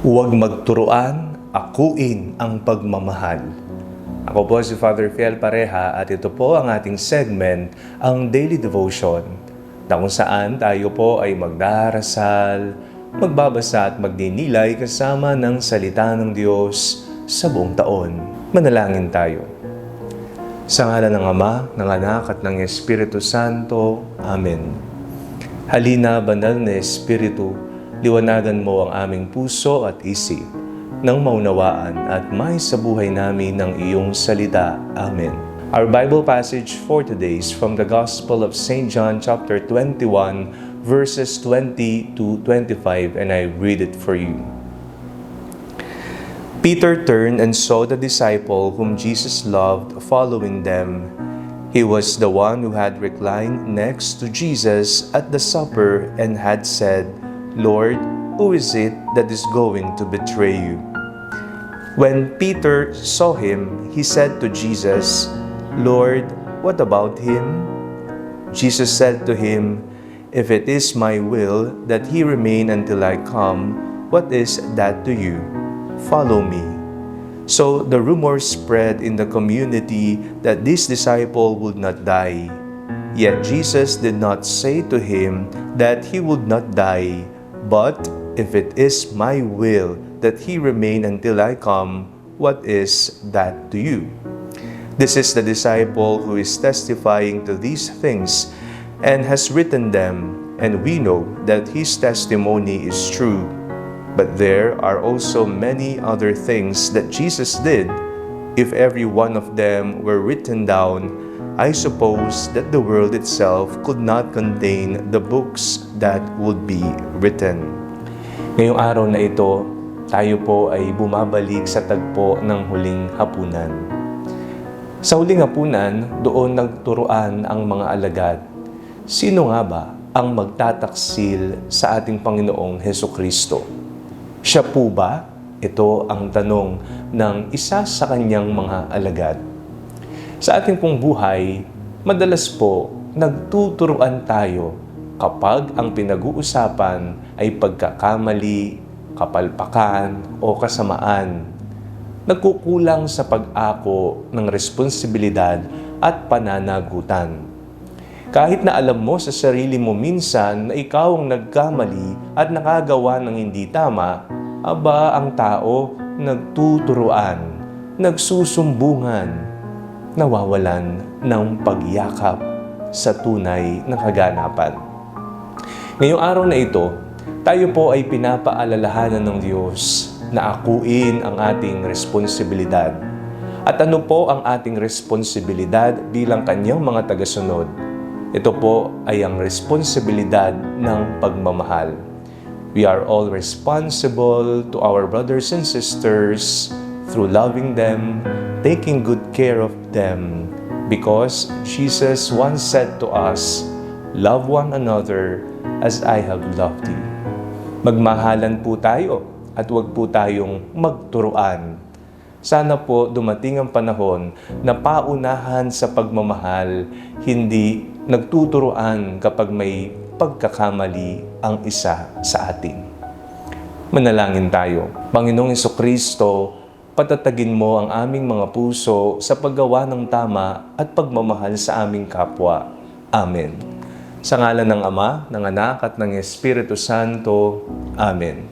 Huwag magturuan, akuin ang pagmamahal. Ako po si Father Fiel Pareha at ito po ang ating segment, ang Daily Devotion, na kung saan tayo po ay magdarasal, magbabasa at magdinilay kasama ng salita ng Diyos sa buong taon. Manalangin tayo. Sa ngalan ng Ama, ng Anak at ng Espiritu Santo. Amen. Halina, banal na Espiritu, liwanagan mo ang aming puso at isip nang maunawaan at may sa buhay namin ng iyong salita. Amen. Our Bible passage for today is from the Gospel of St. John chapter 21 verses 20 to 25, and I read it for you. Peter turned and saw the disciple whom Jesus loved following them. He was the one who had reclined next to Jesus at the supper and had said, "Lord, who is it that is going to betray you?" When Peter saw him, he said to Jesus, "Lord, what about him?" Jesus said to him, "If it is my will that he remain until I come, what is that to you? Follow me." So the rumor spread in the community that this disciple would not die. Yet Jesus did not say to him that he would not die, but if it is my will that he remain until I come, what is that to you? This is the disciple who is testifying to these things and has written them, and we know that his testimony is true. But there are also many other things that Jesus did. If every one of them were written down, I suppose that the world itself could not contain the books that would be written. Ngayong araw na ito, tayo po ay bumabalik sa tagpo ng huling hapunan. Sa huling hapunan, doon nagturuan ang mga alagad. Sino nga ba ang magtataksil sa ating Panginoong Hesukristo? Siya po ba? Ito ang tanong ng isa sa kanyang mga alagad. Sa ating pong buhay, madalas po nagtuturuan tayo kapag ang pinag-uusapan ay pagkakamali, kapalpakan o kasamaan. Nagkukulang sa pag-ako ng responsibilidad at pananagutan. Kahit na alam mo sa sarili mo minsan na ikaw ang nagkamali at nakagawa ng hindi tama, aba ang tao nagtuturuan, nagsusumbungan, nawawalan ng pagyakap sa tunay na kaganapan. Ngayong araw na ito, tayo po ay pinapaalalahanan ng Diyos na akuin ang ating responsibilidad. At ano po ang ating responsibilidad bilang kanyang mga tagasunod? Ito po ay ang responsibilidad ng pagmamahal. We are all responsible to our brothers and sisters through loving them, taking good care of them, because Jesus once said to us, "Love one another as I have loved you." Magmahalan po tayo at huwag po tayong magturuan. Sana po dumating ang panahon na paunahan sa pagmamahal, hindi nagtuturuan kapag may pagkakamali ang isa sa atin. Manalangin tayo. Panginoong Hesukristo, patatagin mo ang aming mga puso sa paggawa ng tama at pagmamahal sa aming kapwa. Amen. Sa ngalan ng Ama, ng Anak at ng Espiritu Santo. Amen.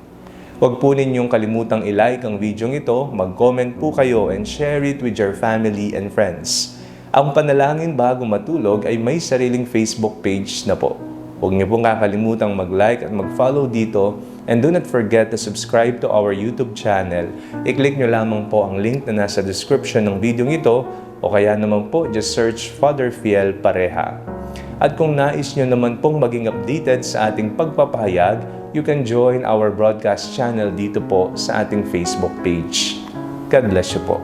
Huwag po ninyong kalimutang i-like ang video ito, mag-comment po kayo and share it with your family and friends. Ang Panalangin Bago Matulog ay may sariling Facebook page na po. Huwag niyo pong kakalimutang mag-like at mag-follow dito, and do not forget to subscribe to our YouTube channel. I-click nyo lamang po ang link na nasa description ng video ito, o kaya naman po just search Father Fiel Pareha. At kung nais nyo naman pong maging updated sa ating pagpapahayag, you can join our broadcast channel dito po sa ating Facebook page. God bless you po.